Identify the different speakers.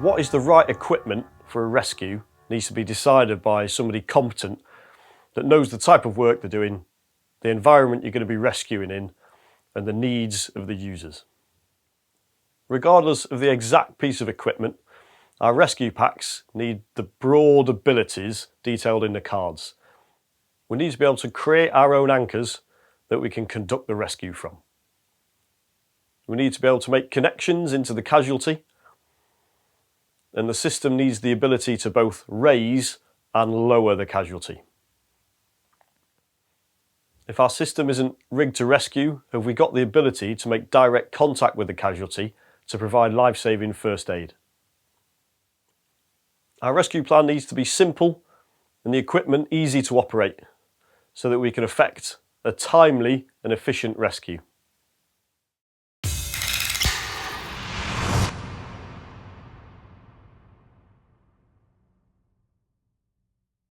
Speaker 1: What is the right equipment for a rescue needs to be decided by somebody competent that knows the type of work they're doing, the environment you're going to be rescuing in, and the needs of the users. Regardless of the exact piece of equipment, our rescue packs need the broad abilities detailed in the cards. We need to be able to create our own anchors that we can conduct the rescue from. We need to be able to make connections into the casualty, and the system needs the ability to both raise and lower the casualty. If our system isn't rigged to rescue, have we got the ability to make direct contact with the casualty to provide life-saving first aid? Our rescue plan needs to be simple and the equipment easy to operate so that we can effect a timely and efficient rescue.